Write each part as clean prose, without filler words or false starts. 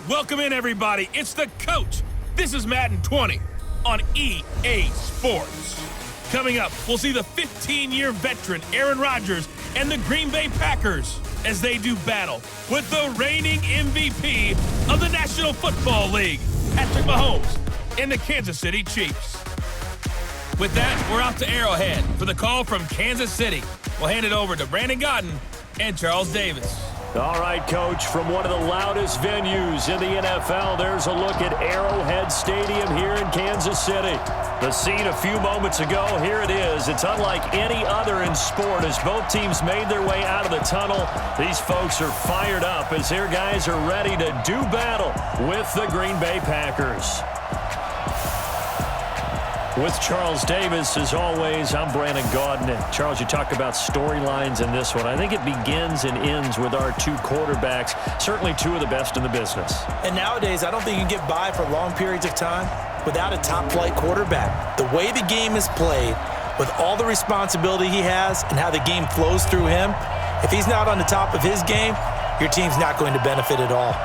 Welcome in, everybody. It's the coach. This is Madden 20 on EA Sports. Coming up, we'll see the 15-year veteran Aaron Rodgers and the Green Bay Packers as they do battle with the reigning MVP of the National Football League, Patrick Mahomes, and the Kansas City Chiefs. With that, we're off to Arrowhead for the call from Kansas City. We'll hand it over to Brandon Godden and Charles Davis. All right, Coach, from one of the loudest venues in the NFL, there's a look at Arrowhead Stadium here in Kansas City. The scene a few moments ago, here it is. It's unlike any other in sport as both teams made their way out of the tunnel. These folks are fired up as their guys are ready to do battle with the Green Bay Packers. With Charles Davis, as always, I'm Brandon Godden. Charles, you talk about storylines in this one. I think it begins and ends with our two quarterbacks, certainly two of the best in the business. And nowadays, I don't think you can get by for long periods of time without a top-flight quarterback. The way the game is played, with all the responsibility he has and how the game flows through him, if he's not on the top of his game, your team's not going to benefit at all.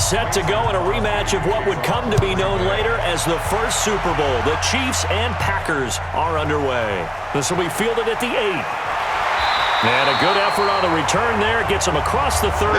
Set to go in a rematch of what would come to be known later as the first Super Bowl. The Chiefs and Packers are underway. This will be fielded at the 8. And a good effort on the return there. Gets him across the 30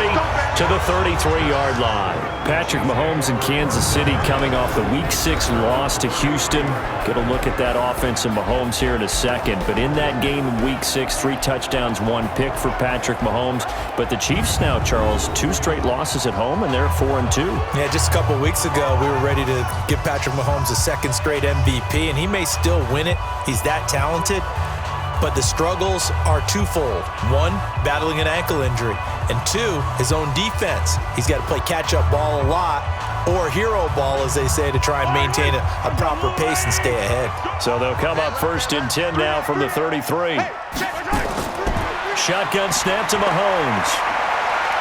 to the 33-yard line. Patrick Mahomes in Kansas City coming off the Week 6 loss to Houston. Get a look at that offense in Mahomes here in a second. But in that game in Week 6, 3 touchdowns, 1 pick for Patrick Mahomes. But the Chiefs now, Charles, 2 straight losses at home, and they're at 4-2. Yeah, just a couple weeks ago, we were ready to give Patrick Mahomes a second straight MVP, and he may still win it. He's that talented. But the struggles are twofold. 1, battling an ankle injury. And 2, his own defense. He's got to play catch-up ball a lot, or hero ball, as they say, to try and maintain a proper pace and stay ahead. So they'll come up 1st and 10 now from the 33. Shotgun snap to Mahomes.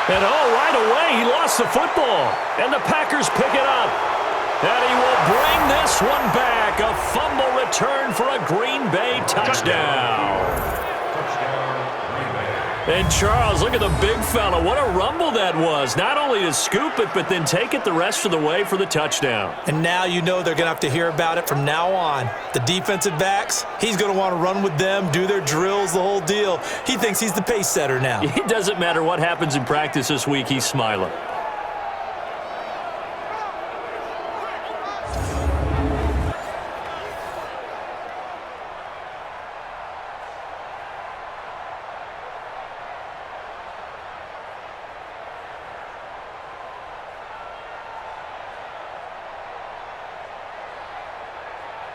And right away, he lost the football. And the Packers pick it up. And he will bring this one back. A fumble return for a Green Bay touchdown. And Charles, look at the big fella. What a rumble that was. Not only to scoop it, but then take it the rest of the way for the touchdown. And now you know they're going to have to hear about it from now on. The defensive backs, he's going to want to run with them, do their drills, the whole deal. He thinks he's the pace setter now. It doesn't matter what happens in practice this week. He's smiling.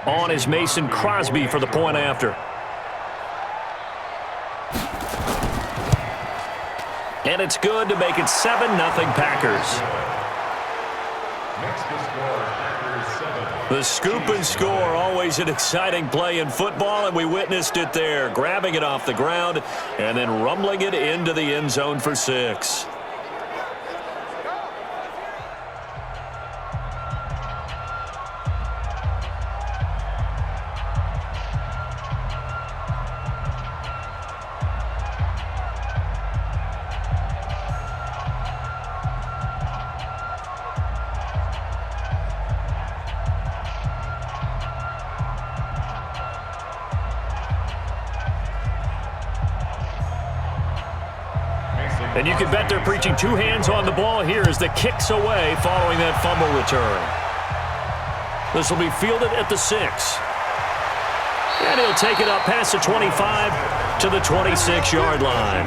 On is Mason Crosby for the point after. And it's good to make it 7-0 Packers. The scoop and score, always an exciting play in football, and we witnessed it there, grabbing it off the ground and then rumbling it into the end zone for 6. And you can bet they're preaching 2 hands on the ball here as the kick's away following that fumble return. This will be fielded at the 6. And he'll take it up past the 25 to the 26-yard line.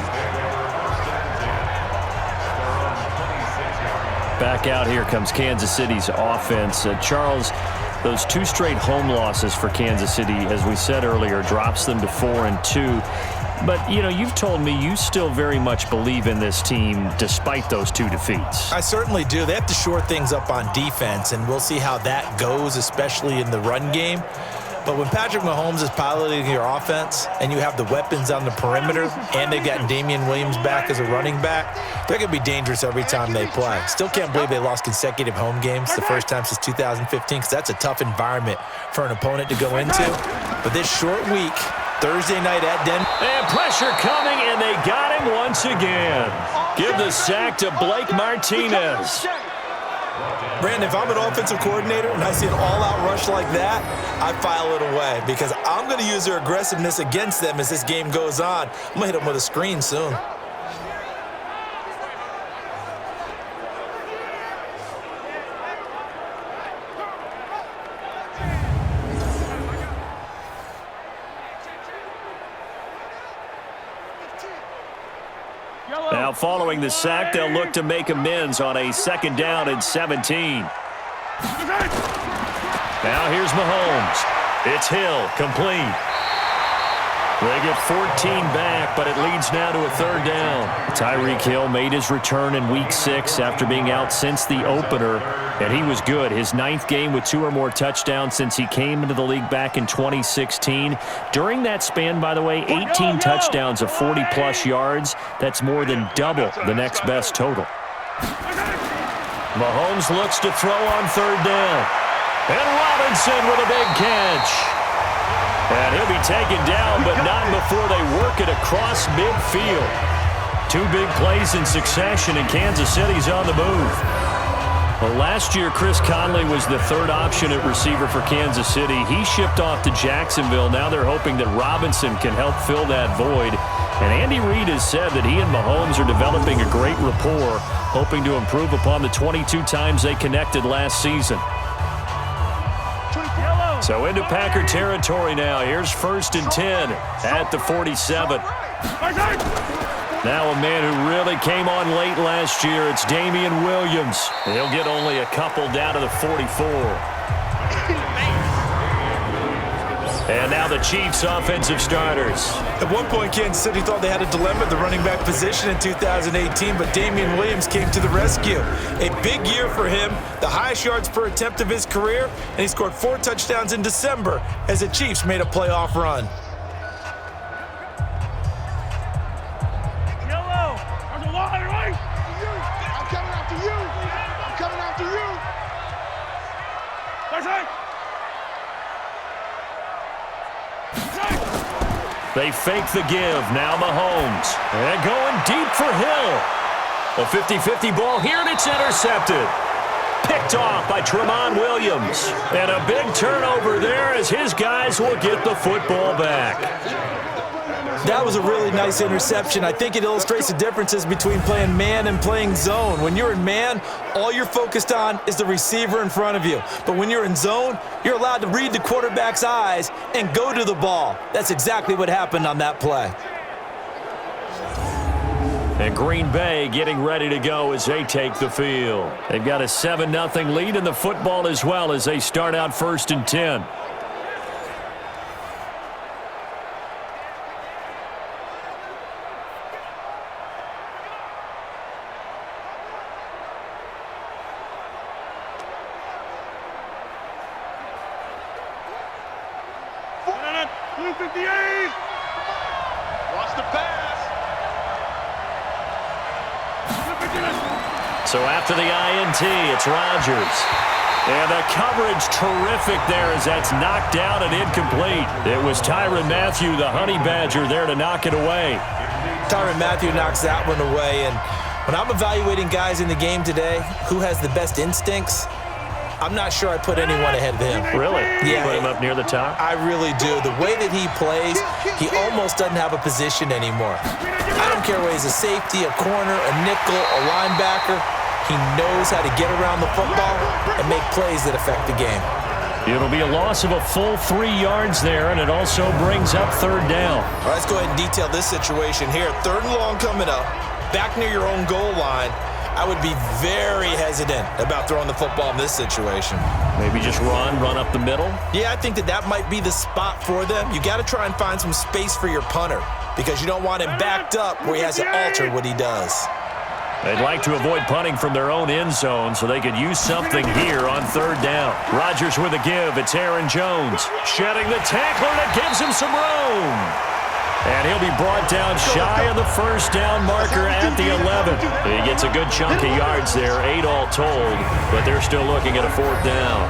Back out here comes Kansas City's offense. Charles, those 2 straight home losses for Kansas City, as we said earlier, drops them to 4-2. But, you know, you've told me you still very much believe in this team despite those 2 defeats. I certainly do. They have to shore things up on defense, and we'll see how that goes, especially in the run game. But when Patrick Mahomes is piloting your offense and you have the weapons on the perimeter and they've got Damian Williams back as a running back, they're going to be dangerous every time they play. Still can't believe they lost consecutive home games the first time since 2015 because that's a tough environment for an opponent to go into. But this short week, Thursday night at Denver. And pressure coming, and they got him once again. Give the sack to Blake Martinez. Brandon, if I'm an offensive coordinator and I see an all-out rush like that, I file it away because I'm going to use their aggressiveness against them as this game goes on. I'm going to hit them with a screen soon. Now following the sack, they'll look to make amends on a 2nd down and 17. Now here's Mahomes. It's Hill, complete. They get 14 back, but it leads now to a 3rd down. Tyreek Hill made his return in Week 6 after being out since the opener, and he was good. His 9th game with 2 or more touchdowns since he came into the league back in 2016. During that span, by the way, 18 touchdowns of 40-plus yards. That's more than double the next best total. Mahomes looks to throw on 3rd down. And Robinson with a big catch. And he'll be taken down, but not before they work it across midfield. 2 big plays in succession, and Kansas City's on the move. Well, last year, Chris Conley was the 3rd option at receiver for Kansas City. He shipped off to Jacksonville. Now they're hoping that Robinson can help fill that void. And Andy Reid has said that he and Mahomes are developing a great rapport, hoping to improve upon the 22 times they connected last season. So into Packer territory now. Here's 1st and 10 at the 47. Now a man who really came on late last year. It's Damian Williams. He'll get only a couple down to the 44. And now the Chiefs' offensive starters. At one point, Kansas City thought they had a dilemma at the running back position in 2018, but Damian Williams came to the rescue. A big year for him, the highest yards per attempt of his career, and he scored 4 touchdowns in December as the Chiefs made a playoff run. They fake the give. Now Mahomes. And going deep for Hill. A 50-50 ball here, and it's intercepted. Picked off by Tramon Williams. And a big turnover there as his guys will get the football back. That was a really nice interception. I think it illustrates the differences between playing man and playing zone. When you're in man, all you're focused on is the receiver in front of you. But when you're in zone, you're allowed to read the quarterback's eyes and go to the ball. That's exactly what happened on that play. And Green Bay getting ready to go as they take the field. They've got a 7-0 lead in the football as well as they start out 1st and 10. So after the INT, it's Rodgers. And the coverage terrific there as that's knocked down and incomplete. It was Tyrann Mathieu, the Honey Badger, there to knock it away. Tyrann Mathieu knocks that one away. And when I'm evaluating guys in the game today, who has the best instincts, I'm not sure I put anyone ahead of him. Really? Yeah. You put him up near the top? I really do. The way that he plays, he almost doesn't have a position anymore. I don't care whether he's a safety, a corner, a nickel, a linebacker. He knows how to get around the football and make plays that affect the game. It'll be a loss of a full 3 yards there, and it also brings up 3rd down. All right, let's go ahead and detail this situation here. 3rd and long coming up, back near your own goal line. I would be very hesitant about throwing the football in this situation. Maybe just run up the middle? Yeah, I think that might be the spot for them. You got to try and find some space for your punter because you don't want him backed up where he has to alter what he does. They'd like to avoid punting from their own end zone so they could use something here on third down. Rodgers with a give. It's Aaron Jones. Shedding the tackler that gives him some room. And he'll be brought down shy of the first down marker at the 11. He gets a good chunk of yards there, 8 all told, but they're still looking at a fourth down.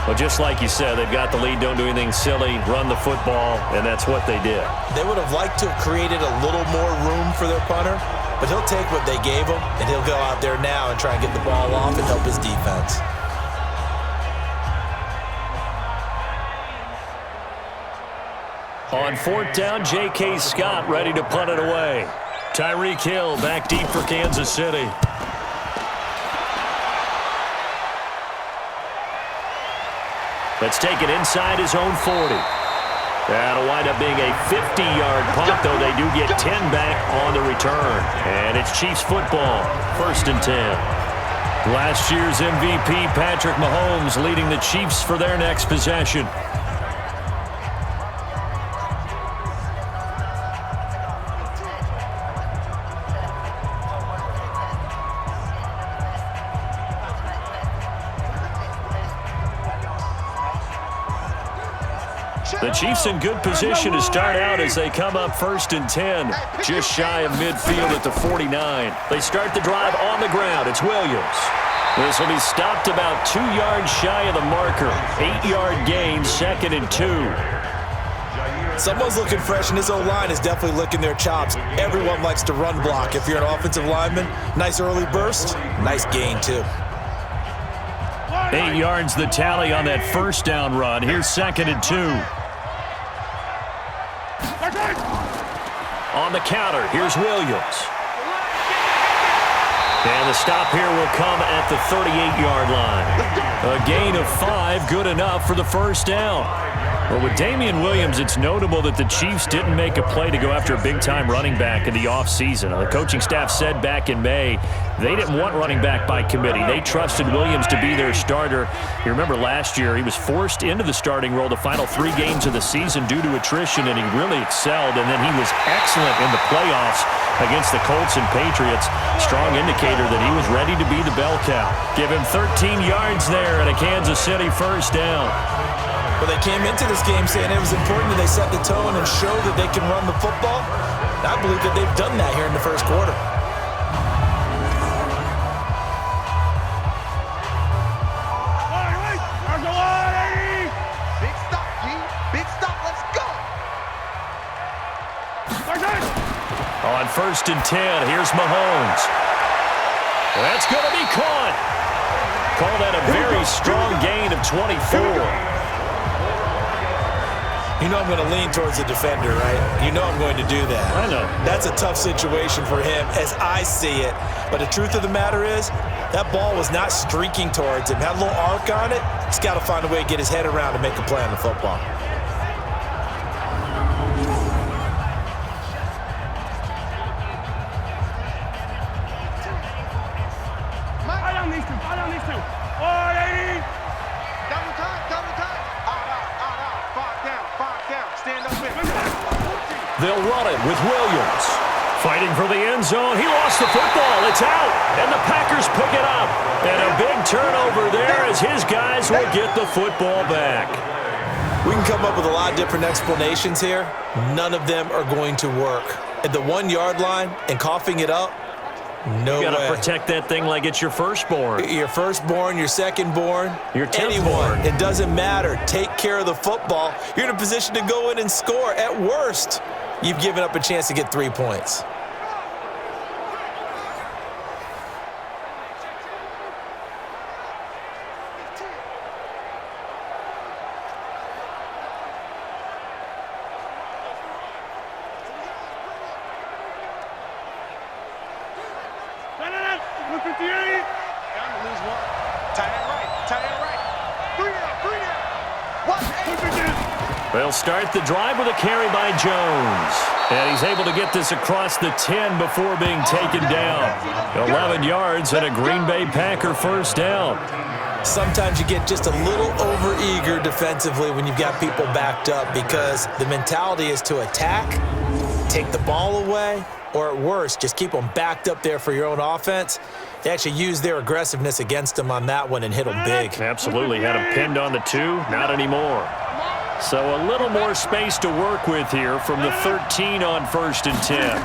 Well, just like you said, they've got the lead, don't do anything silly, run the football, and that's what they did. They would have liked to have created a little more room for their punter, but he'll take what they gave him, and he'll go out there now and try and get the ball off and help his defense. On fourth down, J.K. Scott ready to punt it away. Tyreek Hill back deep for Kansas City. Let's take it inside his own 40. That'll wind up being a 50-yard punt, though they do get 10 back on the return. And it's Chiefs football, 1st and 10. Last year's MVP, Patrick Mahomes, leading the Chiefs for their next possession. The Chiefs in good position to start out as they come up 1st and 10, just shy of midfield at the 49. They start the drive on the ground. It's Williams. This will be stopped about 2 yards shy of the marker. 8-yard gain, 2nd and 2. Someone's looking fresh, and his O-line is definitely licking their chops. Everyone likes to run block. If you're an offensive lineman, nice early burst, nice gain too. 8 yards the tally on that first down run. Here's 2nd and 2. On the counter, here's Williams. And the stop here will come at the 38-yard line. A gain of 5, good enough for the first down. Well, with Damian Williams, it's notable that the Chiefs didn't make a play to go after a big-time running back in the offseason. The coaching staff said back in May they didn't want running back by committee. They trusted Williams to be their starter. You remember last year, he was forced into the starting role the final 3 games of the season due to attrition, and he really excelled, and then he was excellent in the playoffs against the Colts and Patriots. Strong indicator that he was ready to be the bell cow. Give him 13 yards there at a Kansas City first down. Well, they came into this game saying it was important that they set the tone and show that they can run the football. I believe that they've done that here in the first quarter. Big stop, G. Big stop. Let's go. On 1st and 10, here's Mahomes. That's going to be caught. Call that a very strong gain of 24. You know I'm going to lean towards the defender, right? You know I'm going to do that. I know. That's a tough situation for him as I see it. But the truth of the matter is, that ball was not streaking towards him. Had a little arc on it. He's got to find a way to get his head around and make a play on the football. They'll run it with Williams. Fighting for the end zone. He lost the football. It's out. And the Packers pick it up. And a big turnover there as his guys will get the football back. We can come up with a lot of different explanations here. None of them are going to work. At the 1-yard line and coughing it up, no way. You got to protect that thing like it's your firstborn. Your firstborn, your secondborn, your anyone. It doesn't matter. Take care of the football. You're in a position to go in and score. At worst, you've given up a chance to get 3 points. They'll start the drive with a carry by Jones. And he's able to get this across the 10 before being taken down. 11 yards and a Green Bay Packer first down. Sometimes you get just a little over-eager defensively when you've got people backed up because the mentality is to attack take the ball away, or at worst, just keep them backed up there for your own offense. They actually used their aggressiveness against them on that one and hit them big. Absolutely. Had him pinned on the 2. Not anymore. So a little more space to work with here from the 13 on 1st and 10.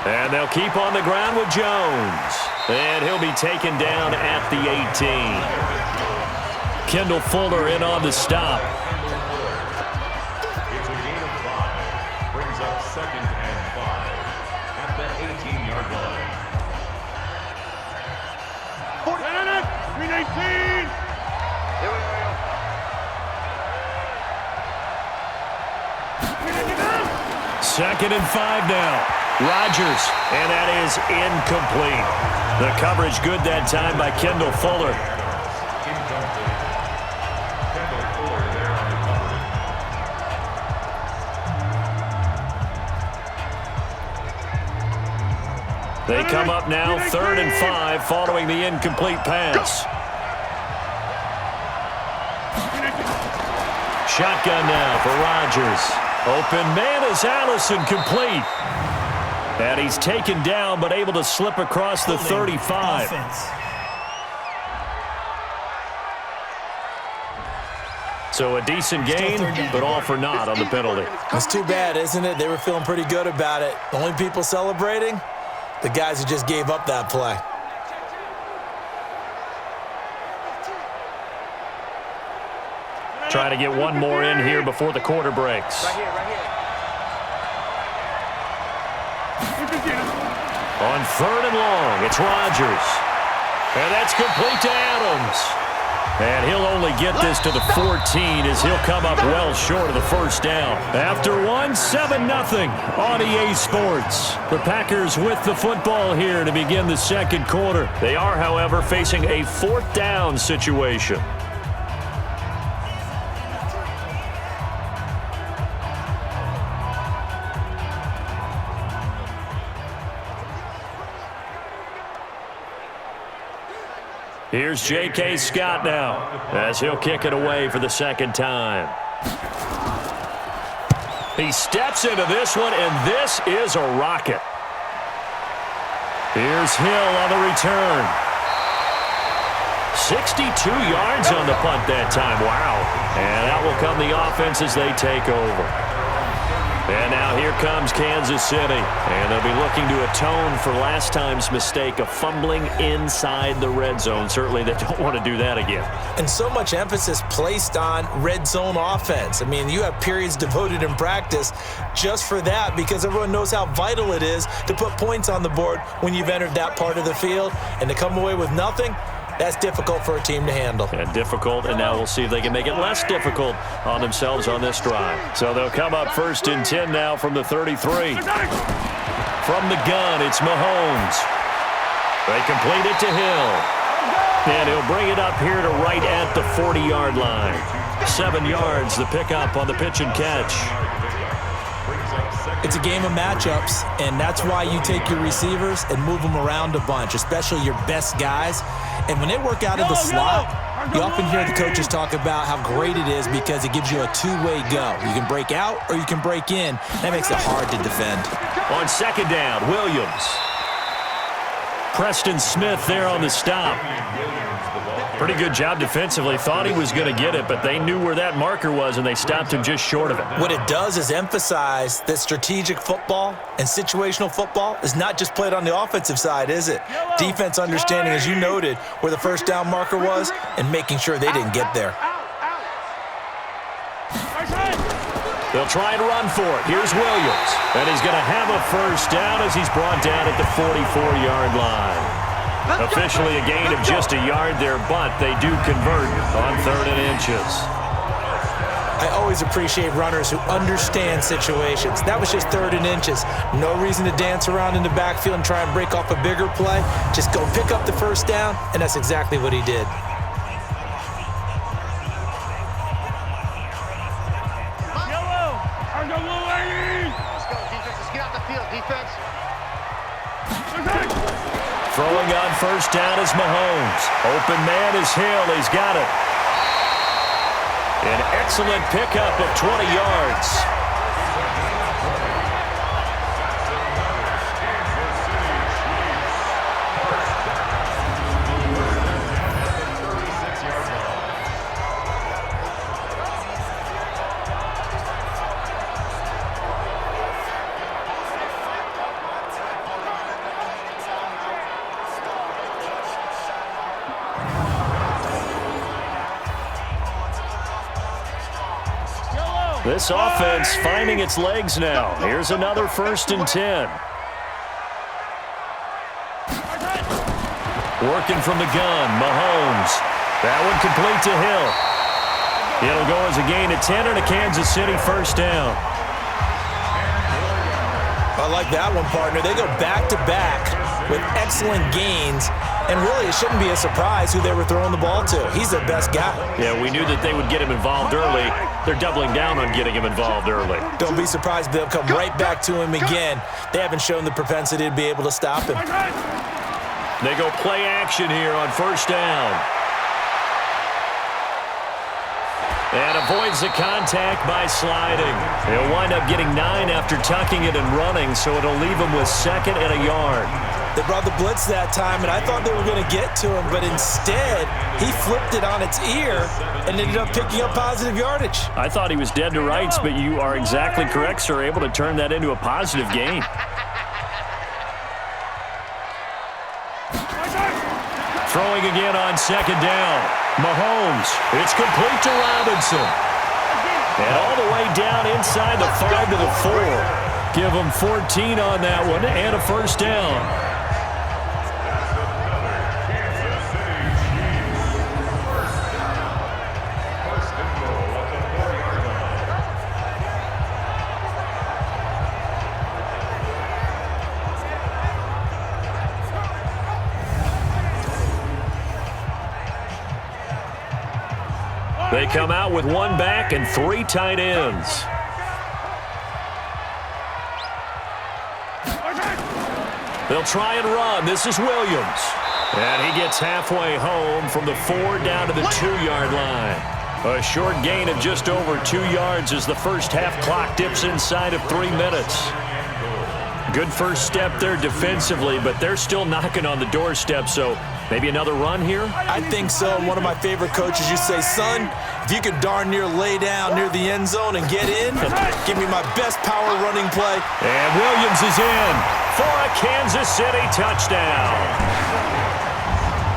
And they'll keep on the ground with Jones. And he'll be taken down at the 18. Kendall Fuller in on the stop. It's a gain of 5. Brings up 2nd and 5 at the 18-yard line. 319. Here we go. 2nd and 5 now. Rodgers, and that is incomplete. The coverage good that time by Kendall Fuller. Incomplete. Kendall Fuller there on the coverage. They come up now 3rd and 5 following the incomplete pass. Shotgun now for Rodgers. Open man is Allison, complete. And he's taken down but able to slip across the 35. So a decent gain, but all for naught on the penalty. It's too bad, isn't it? They were feeling pretty good about it. The only people celebrating, the guys who just gave up that play. Trying to get one more in here before the quarter breaks. Right here. On 3rd and long, it's Rodgers. And that's complete to Adams. And he'll only get this to the 14 as he'll come up well short of the first down. After 7-0 on EA Sports. The Packers with the football here to begin the second quarter. They are, however, facing a 4th down situation. Here's J.K. Scott now as he'll kick it away for the 2nd time. He steps into this one, and this is a rocket. Here's Hill on the return. 62 yards on the punt that time. Wow. And out will come the offense as they take over. And now here comes Kansas City. And they'll be looking to atone for last time's mistake of fumbling inside the red zone. Certainly they don't want to do that again. And so much emphasis placed on red zone offense. I mean, you have periods devoted in practice just for that because everyone knows how vital it is to put points on the board when you've entered that part of the field. And to come away with nothing, that's difficult for a team to handle. And difficult, and now we'll see if they can make it less difficult on themselves on this drive. So they'll come up 1st and 10 now from the 33. From the gun, it's Mahomes. They complete it to Hill. And he'll bring it up here to right at the 40-yard line. 7 yards, the pickup on the pitch and catch. It's a game of matchups, and that's why you take your receivers and move them around a bunch, especially your best guys. And when they work out of the slot, you often hear the coaches talk about how great it is because it gives you a two-way go. You can break out or you can break in. That makes it hard to defend. On 2nd down, Williams. Preston Smith there on the stop. Pretty good job defensively. Thought he was going to get it, but they knew where that marker was, and they stopped him just short of it. What it does is emphasize that strategic football and situational football is not just played on the offensive side, is it? Defense understanding, as you noted, where the first down marker was and making sure they didn't get there. They'll try and run for it. Here's Williams, and he's going to have a first down as he's brought down at the 44-yard line. Officially a gain of just a yard there, but they do convert on 3rd and inches. I always appreciate runners who understand situations. That was just 3rd and inches. No reason to dance around in the backfield and try and break off a bigger play. Just go pick up the first down, and that's exactly what he did. Let's go, defense. Let's get out the field, defense. Throwing on first down is Mahomes. Open man is Hill. He's got it. An excellent pickup of 20 yards. This offense finding its legs now. Here's another 1st and 10. Working from the gun, Mahomes. That one complete to Hill. It'll go as a gain of 10 and a Kansas City 1st down. I like that one, partner. They go back-to-back with excellent gains, and really it shouldn't be a surprise who they were throwing the ball to. He's their best guy. Yeah, we knew that they would get him involved early. They're doubling down on getting him involved early. Don't be surprised if they'll come right back to him again. They haven't shown the propensity to be able to stop him. They go play action here on 1st down. And avoids the contact by sliding. He'll wind up getting 9 after tucking it and running, so it'll leave him with 2nd and a yard. They brought the blitz that time, and I thought they were going to get to him, but instead, he flipped it on its ear and ended up picking up positive yardage. I thought he was dead to rights, but you are exactly correct, sir, able to turn that into a positive gain. Throwing again on 2nd down. Mahomes. It's complete to Robinson. And all the way down inside the 5 to the 4. Give him 14 on that one and a 1st down. They come out with 1 back and 3 tight ends. They'll try and run. This is Williams. And he gets halfway home from the 4 down to the 2-yard line. A short gain of just over 2 yards as the first half clock dips inside of 3 minutes. Good first step there defensively, but they're still knocking on the doorstep, so maybe another run here? I think so. One of my favorite coaches used to say, son, if you could darn near lay down near the end zone and get in, give me my best power running play. And Williams is in for a Kansas City touchdown.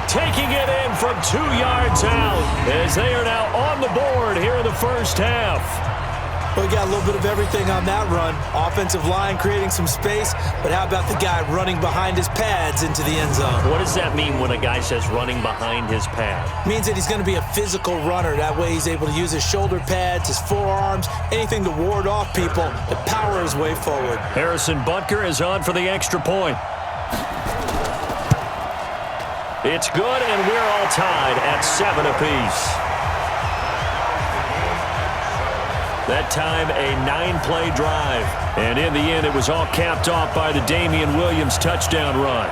Taking it in from 2 yards out as they are now on the board here in the first half. We got a little bit of everything on that run. Offensive line creating some space, but how about the guy running behind his pads into the end zone? What does that mean when a guy says running behind his pad? Means that he's going to be a physical runner. That way he's able to use his shoulder pads, his forearms, anything to ward off people to power his way forward. Harrison Butker is on for the extra point. It's good, and we're all tied at 7 apiece. That time, a 9-play drive. And in the end, it was all capped off by the Damian Williams touchdown run.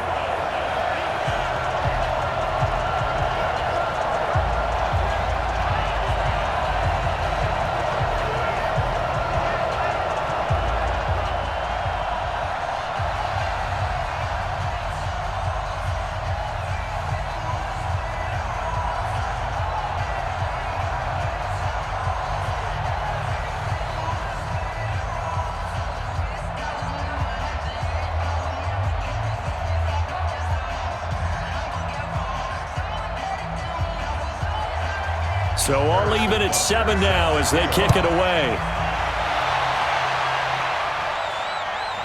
So all even at 7 now as they kick it away.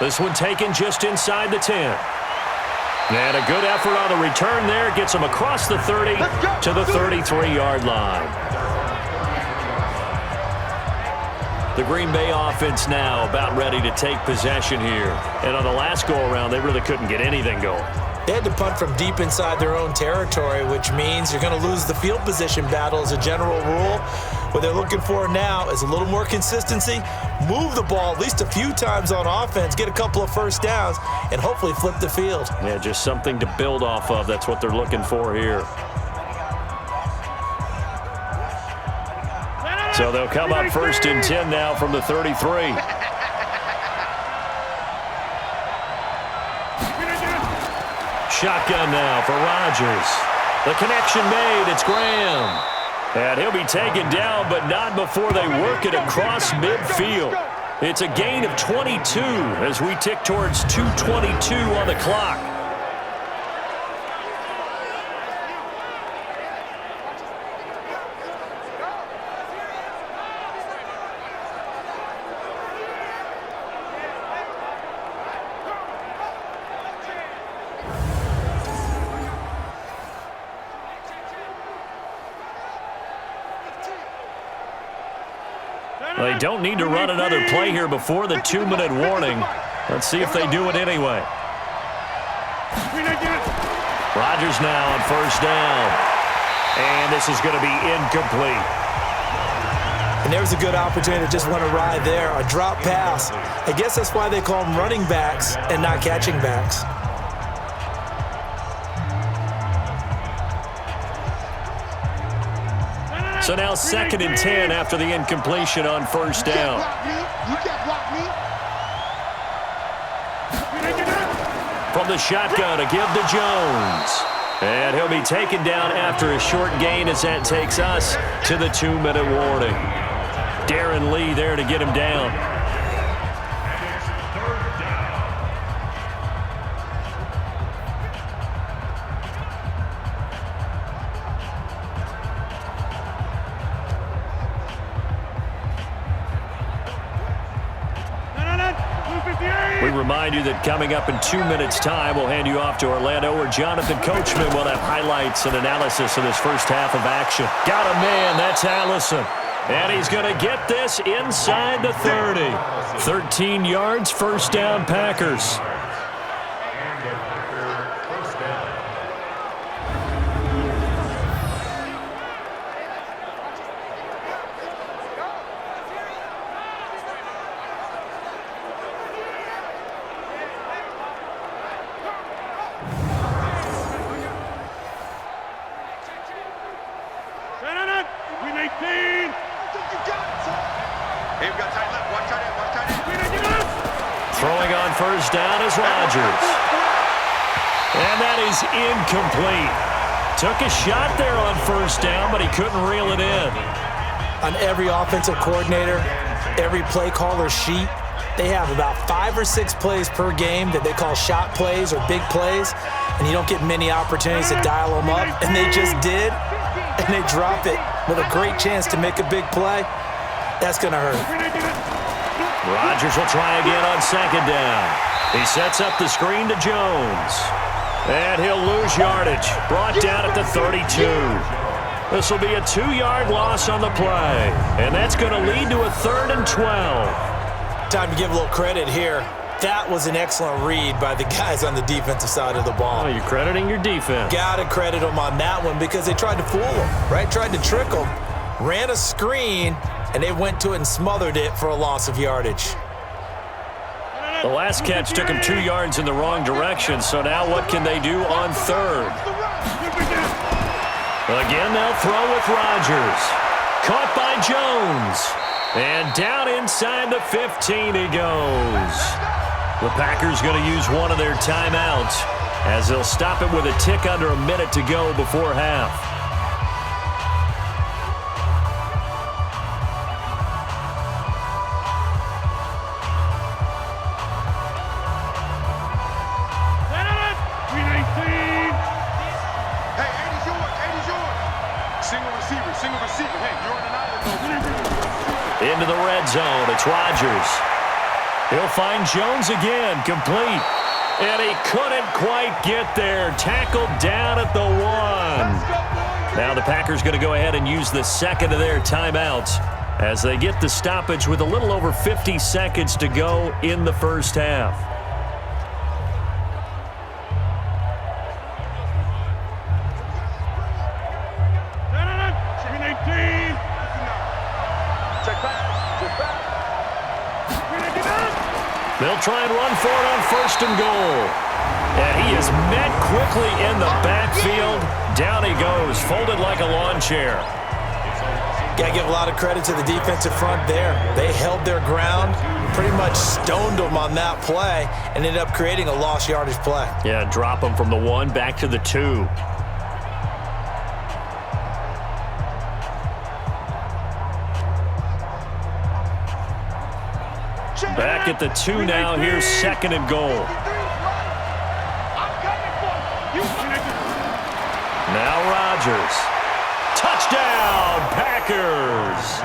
This one taken just inside the 10. And a good effort on the return there. Gets them across the 30 to the 33-yard line. The Green Bay offense now about ready to take possession here. And on the last go-around, they really couldn't get anything going. They had to punt from deep inside their own territory, which means you're going to lose the field position battle as a general rule. What they're looking for now is a little more consistency, move the ball at least a few times on offense, get a couple of first downs, and hopefully flip the field. Yeah, just something to build off of. That's what they're looking for here. So they'll come up 1st and 10 now from the 33. Shotgun now for Rodgers. The connection made. It's Graham. And he'll be taken down, but not before they work it across midfield. It's a gain of 22 as we tick towards 2:22 on the clock. They don't need to run another play here before the 2-minute warning. Let's see if they do it anyway. Rodgers now on first down. And this is going to be incomplete. And there's a good opportunity to just want to ride there. A drop pass. I guess that's why they call them running backs and not catching backs. So now 2nd and 10 after the incompletion on first down. You can't block me. From the shotgun to give to Jones. And he'll be taken down after a short gain as that takes us to the 2-minute warning. Darren Lee there to get him down. We remind you that coming up in 2 minutes' time, we'll hand you off to Orlando, where Jonathan Coachman will have highlights and analysis of this first half of action. Got a man, that's Allison. And he's going to get this inside the 30. 13 yards, first down, Packers. Throwing on first down is Rodgers. And that is incomplete. Took a shot there on first down, but he couldn't reel it in. On every offensive coordinator, every play caller sheet, they have about 5 or 6 plays per game that they call shot plays or big plays, and you don't get many opportunities to dial them up, and they just did, and they drop it with a great chance to make a big play. That's going to hurt. Rodgers will try again on second down. He sets up the screen to Jones. And he'll lose yardage. Brought down at the 32. This will be a 2-yard loss on the play. And that's going to lead to a 3rd and 12. Time to give a little credit here. That was an excellent read by the guys on the defensive side of the ball. Oh, you're crediting your defense. Got to credit them on that one because they tried to fool them, right? Tried to trick them. Ran a screen, and they went to it and smothered it for a loss of yardage. The last catch took him 2 yards in the wrong direction, so now what can they do on third? Again, they'll throw with Rodgers. Caught by Jones. And down inside the 15 he goes. The Packers going to use one of their timeouts as they'll stop it with a tick under a minute to go before half. Into the red zone, it's Rodgers. He'll find Jones again, complete. And he couldn't quite get there. Tackled down at the 1. Now the Packers going to go ahead and use the second of their timeouts as they get the stoppage with a little over 50 seconds to go in the first half. They'll try and run for it on 1st and goal. And he is met quickly in the backfield. Down he goes, folded like a lawn chair. Got to give a lot of credit to the defensive front there. They held their ground, pretty much stoned them on that play, and ended up creating a lost yardage play. Yeah, drop them from the 1 back to the 2. Back at the 2 now. Here's 2nd and goal. Now Rodgers. Touchdown, Packers.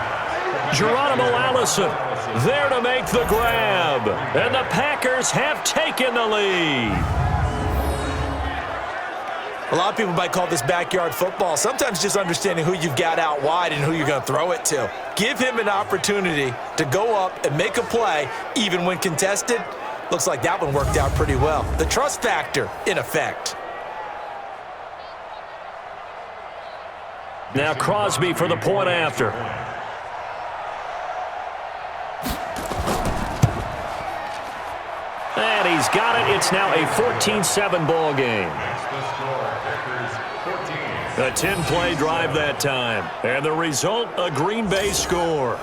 Geronimo Allison there to make the grab. And the Packers have taken the lead. A lot of people might call this backyard football. Sometimes just understanding who you've got out wide and who you're going to throw it to. Give him an opportunity to go up and make a play, even when contested. Looks like that one worked out pretty well. The trust factor in effect. Now Crosby for the point after. And he's got it. It's now a 14-7 ball game. A 10-play drive that time. And the result, a Green Bay score.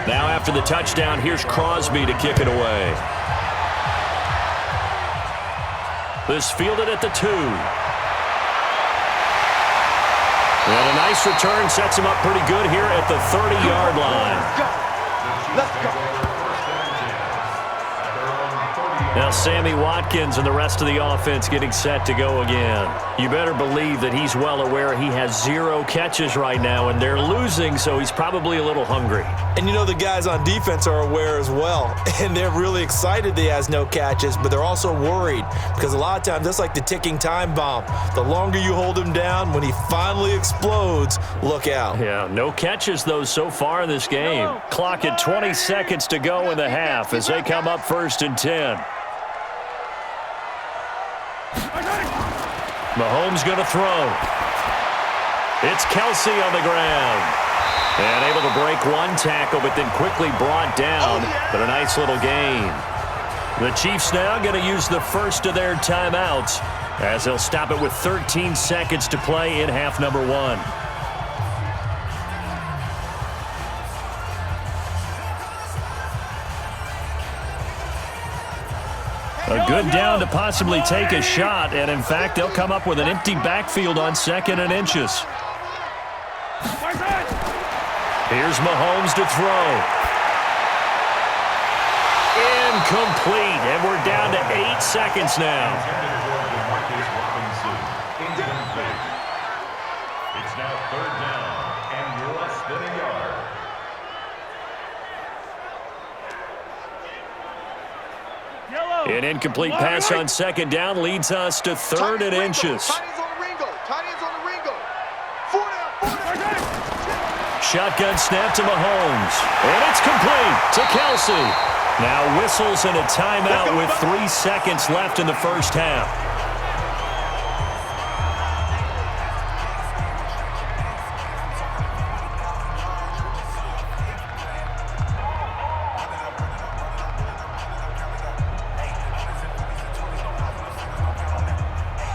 Now after the touchdown, here's Crosby to kick it away. This fielded at the 2. And a nice return sets him up pretty good here at the 30-yard line. Let's go. Now Sammy Watkins and the rest of the offense getting set to go again. You better believe that he's well aware he has 0 catches right now, and they're losing, so he's probably a little hungry. And you know the guys on defense are aware as well, and they're really excited he has no catches, but they're also worried because a lot of times that's like the ticking time bomb. The longer you hold him down, when he finally explodes, look out. Yeah, no catches, though, so far in this game. Clock at 20 seconds to go in the half as they come up 1st and 10. Mahomes going to throw. It's Kelsey on the ground. And able to break one tackle, but then quickly brought down. But a nice little gain. The Chiefs now going to use the first of their timeouts as they'll stop it with 13 seconds to play in half number 1. A good down to possibly take a shot, and in fact, they'll come up with an empty backfield on 2nd and inches. Here's Mahomes to throw. Incomplete, and we're down to 8 seconds now. It's now 3rd down and less than a yard. An incomplete pass on 2nd down leads us to 3rd and inches. Shotgun snap to Mahomes. And it's complete to Kelsey. Now whistles and a timeout with 3 seconds left in the first half.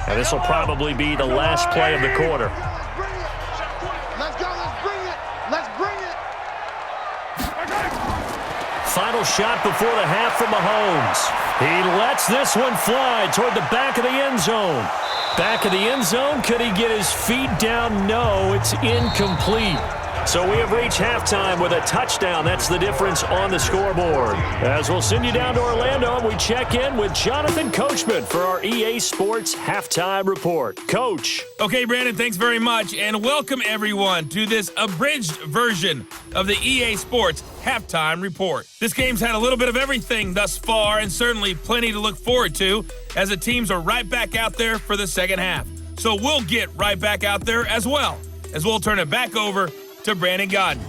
And this will probably be the last play of the quarter. Let's go, let's bring it. Let's bring it. Final shot before the half from Mahomes. He lets this one fly toward the back of the end zone. Back of the end zone, could he get his feet down? No, it's incomplete. So we have reached halftime with a touchdown. That's the difference on the scoreboard. As we'll send you down to Orlando, and we check in with Jonathan Coachman for our EA Sports Halftime Report. Coach. Okay, Brandon, thanks very much, and welcome everyone to this abridged version of the EA Sports Halftime Report. This game's had a little bit of everything thus far, and certainly plenty to look forward to as the teams are right back out there for the second half. So we'll get right back out there as well, as we'll turn it back over to Brandon Godden.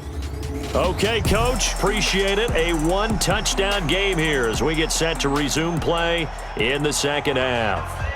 Okay, Coach. Appreciate it. A 1-touchdown game here as we get set to resume play in the second half.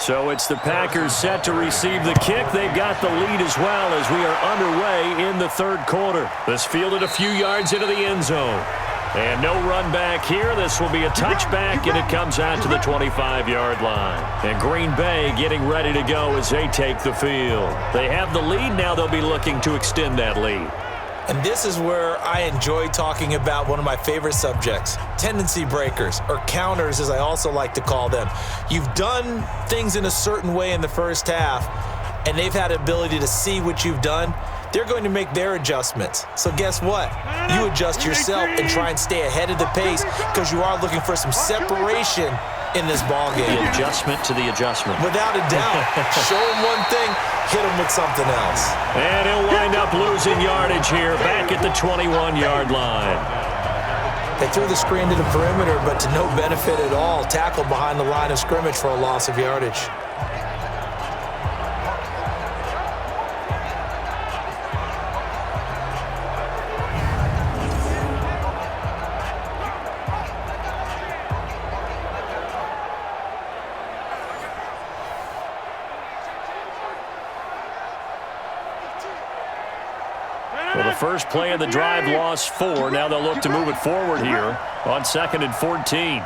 So it's the Packers set to receive the kick. They've got the lead as well as we are underway in the third quarter. This fielded a few yards into the end zone. And no run back here. This will be a touchback, and it comes out to the 25-yard line. And Green Bay getting ready to go as they take the field. They have the lead. Now they'll be looking to extend that lead. And this is where I enjoy talking about one of my favorite subjects, tendency breakers, or counters as I also like to call them. You've done things in a certain way in the first half, and they've had the ability to see what you've done. They're going to make their adjustments. So guess what? You adjust yourself and try and stay ahead of the pace because you are looking for some separation in this ballgame. The adjustment to the adjustment. Without a doubt. Show them one thing, hit them with something else. And he'll wind up losing yardage here back at the 21-yard line. They threw the screen to the perimeter, but to no benefit at all. Tackled behind the line of scrimmage for a loss of yardage. Well, the first play of the drive lost 4. Now they'll look to move it forward here on 2nd and 14.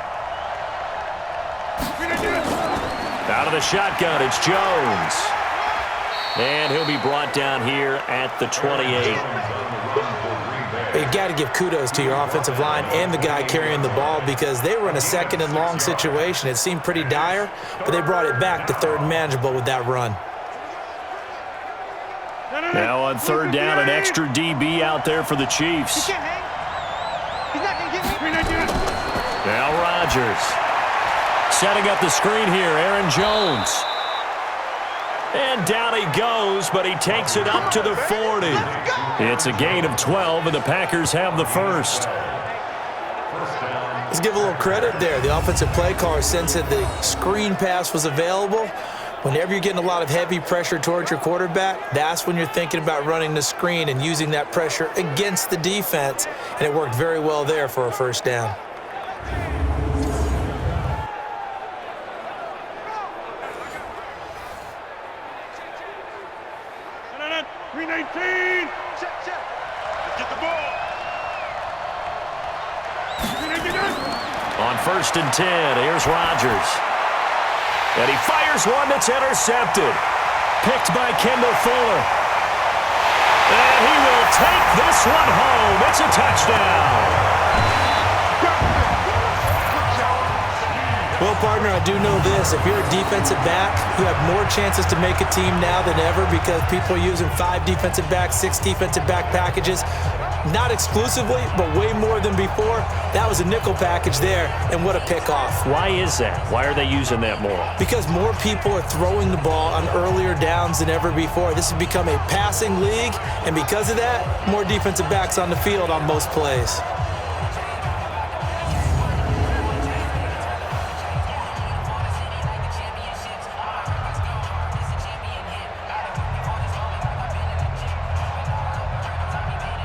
Out of the shotgun, it's Jones. And he'll be brought down here at the 28. You got to give kudos to your offensive line and the guy carrying the ball because they were in a 2nd and long situation. It seemed pretty dire, but they brought it back to 3rd and manageable with that run. Now on 3rd down, an extra DB out there for the Chiefs. Now Rodgers. Setting up the screen here, Aaron Jones. And down he goes, but he takes it up to the 40. It's a gain of 12, and the Packers have the first. Let's give a little credit there. The offensive play caller sensed that the screen pass was available. Whenever you're getting a lot of heavy pressure towards your quarterback, that's when you're thinking about running the screen and using that pressure against the defense, and it worked very well there for a first down. On 1st and 10, here's Rodgers. And he fires one that's intercepted. Picked by Kendall Fuller. And he will take this one home. It's a touchdown. Well, partner, I do know this. If you're a defensive back, you have more chances to make a team now than ever because people are using 5 defensive backs, 6 defensive back packages. Not exclusively, but way more than before. That was a nickel package there, and what a pickoff. Why is that? Why are they using that more? Because more people are throwing the ball on earlier downs than ever before. This has become a passing league, and because of that, more defensive backs on the field on most plays.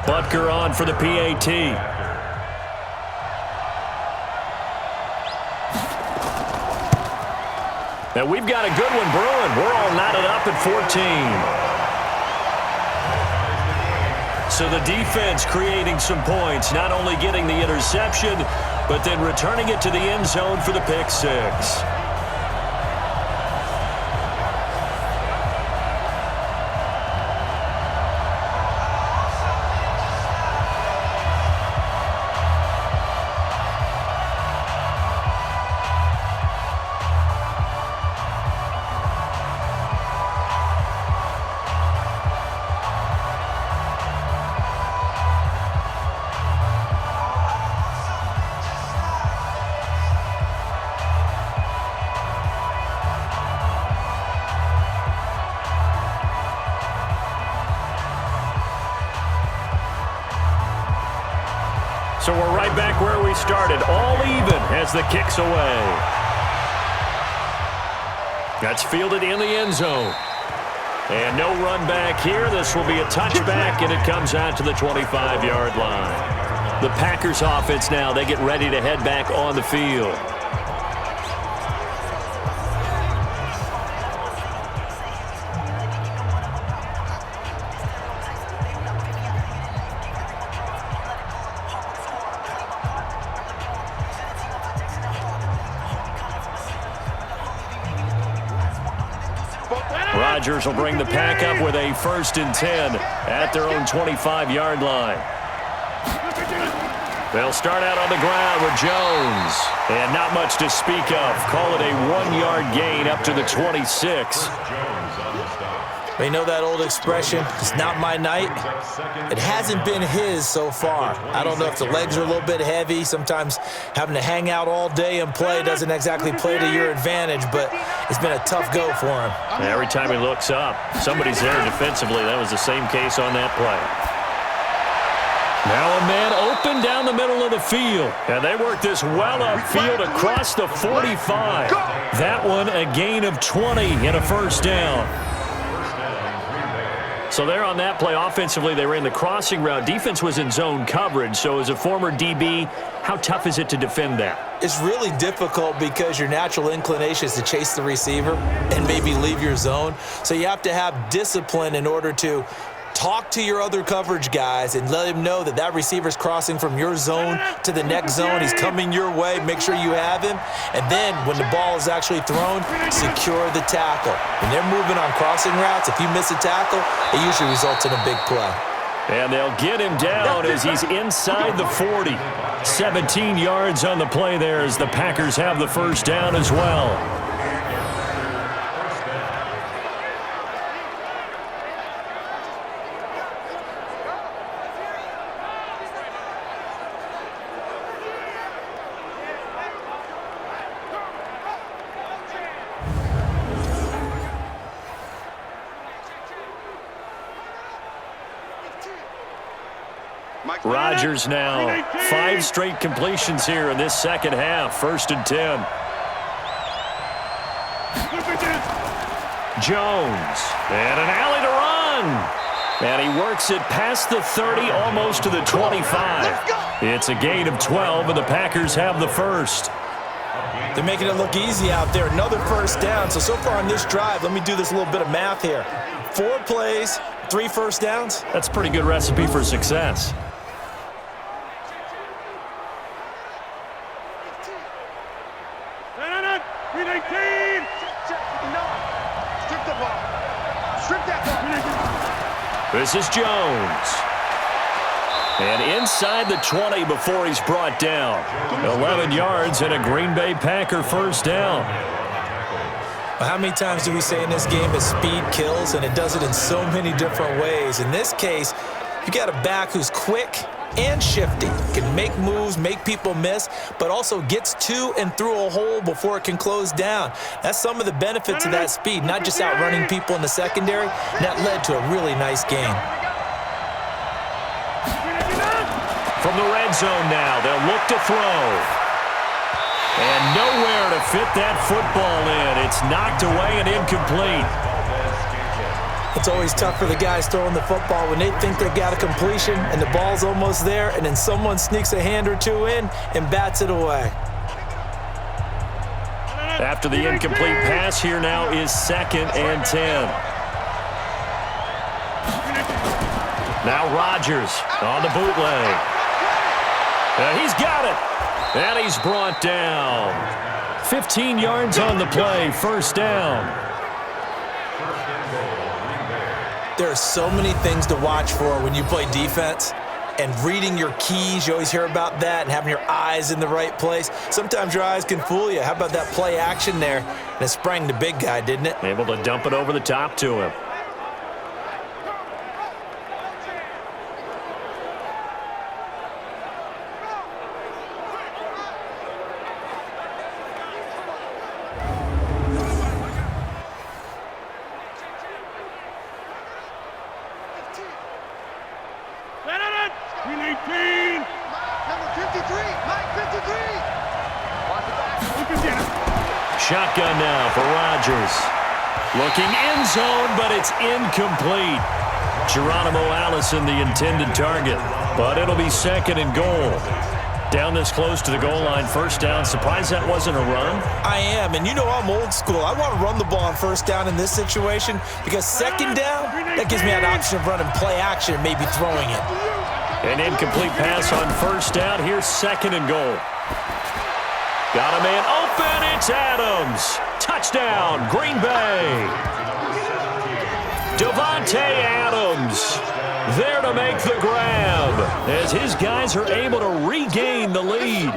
Butker on for the PAT. Now we've got a good one brewing. We're all knotted up at 14. So the defense creating some points, not only getting the interception, but then returning it to the end zone for the pick 6. So we're right back where we started, all even as the kick's away. That's fielded in the end zone. And no run back here. This will be a touchback, and it comes out to the 25-yard line. The Packers offense now, they get ready to head back on the field. Rodgers will bring the pack up with a 1st and 10 at their own 25-yard line. They'll start out on the ground with Jones. And not much to speak of. Call it a 1-yard gain up to the 26. You know that old expression, it's not my night? It hasn't been his so far. I don't know if the legs are a little bit heavy. Sometimes having to hang out all day and play doesn't exactly play to your advantage, but it's been a tough go for him. And every time he looks up, somebody's there defensively. That was the same case on that play. Now a man open down the middle of the field. And they work this well upfield across the 45. That one a gain of 20 and a 1st down. So there on that play, offensively, they ran the crossing route. Defense was in zone coverage. So as a former DB, how tough is it to defend that? It's really difficult because your natural inclination is to chase the receiver and maybe leave your zone. So you have to have discipline in order to talk to your other coverage guys and let him know that that receiver's crossing from your zone to the next zone. He's coming your way. Make sure you have him. And then when the ball is actually thrown, secure the tackle. When they're moving on crossing routes, if you miss a tackle, it usually results in a big play. And they'll get him down as he's inside the 40. 17 yards on the play there as the Packers have the 1st down as well. Rodgers now 5 straight completions here in this second half. 1st and 10. Jones. And an alley to run. And he works it past the 30, almost to the 25. It's a gain of 12, and the Packers have the 1st. They're making it look easy out there. Another 1st down. So far on this drive, let me do this little bit of math here. 4 plays, 3 1st downs. That's a pretty good recipe for success. This is Jones. And inside the 20 before he's brought down. 11 yards and a Green Bay Packer 1st down. Well, how many times do we say in this game that speed kills, and it does it in so many different ways? In this case, you got a back who's quick and shifty, can make moves, make people miss, but also gets to and through a hole before it can close down. That's some of the benefits of that speed, not just outrunning people in the secondary, and that led to a really nice game. From the red zone now, they'll look to throw. And nowhere to fit that football in. It's knocked away and incomplete. It's always tough for the guys throwing the football when they think they got a completion and the ball's almost there, and then someone sneaks a hand or two in and bats it away. After the incomplete pass, here now is 2nd and 10. Now Rodgers on the bootleg. He's got it. And he's brought down. 15 yards on the play, 1st down. There are so many things to watch for when you play defense, and reading your keys, you always hear about that, and having your eyes in the right place. Sometimes your eyes can fool you. How about that play action there? And it sprang the big guy, didn't it? Able to dump it over the top to him. Shotgun now for Rodgers. Looking end zone, but it's incomplete. Geronimo Allison, the intended target. But it'll be 2nd and goal. Down this close to the goal line, 1st down. Surprised that wasn't a run? I am, and you know I'm old school. I want to run the ball on 1st down in this situation because 2nd down, that gives me an option of running play action and maybe throwing it. An incomplete pass on 1st down. Here's 2nd and goal. Got a man open. It's Adams. Touchdown, Green Bay. Davante Adams there to make the grab as his guys are able to regain the lead.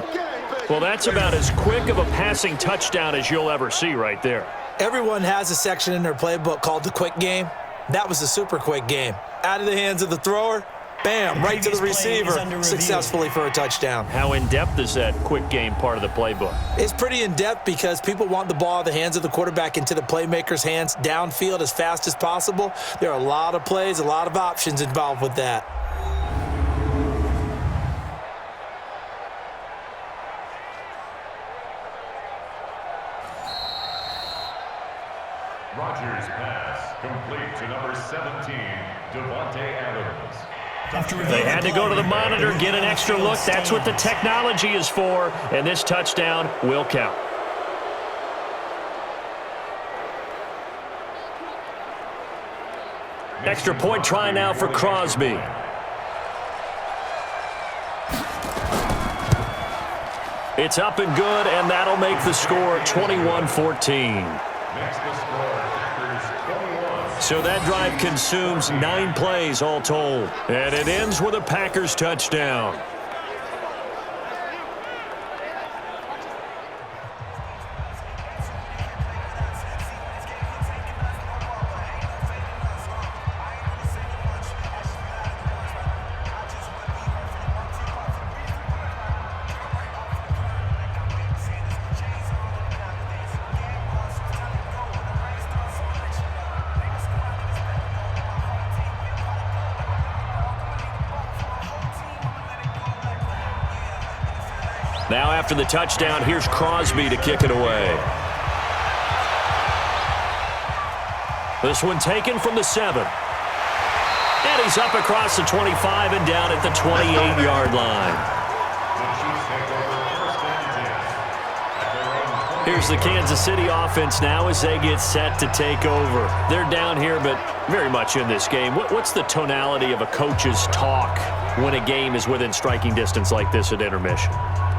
Well, that's about as quick of a passing touchdown as you'll ever see right there. Everyone has a section in their playbook called the quick game. That was the super quick game. Out of the hands of the thrower, bam, right to the receiver, successfully for a touchdown. How in-depth is that quick game part of the playbook? It's pretty in-depth because people want the ball out of the hands of the quarterback into the playmaker's hands downfield as fast as possible. There are a lot of plays, a lot of options involved with that. Rodgers pass complete to number 17, Davante Adams. They had to go to the monitor, get an extra look. That's what the technology is for, and this touchdown will count. Extra point try now for Crosby. It's up and good, and that'll make the score 21-14. Next the score, Packers 21. So that drive consumes 9 plays all told. And it ends with a Packers touchdown. Now after the touchdown, here's Crosby to kick it away. This one taken from the 7. And he's up across the 25 and down at the 28-yard line. Here's the Kansas City offense now as they get set to take over. They're down here, but very much in this game. What's the tonality of a coach's talk when a game is within striking distance like this at intermission?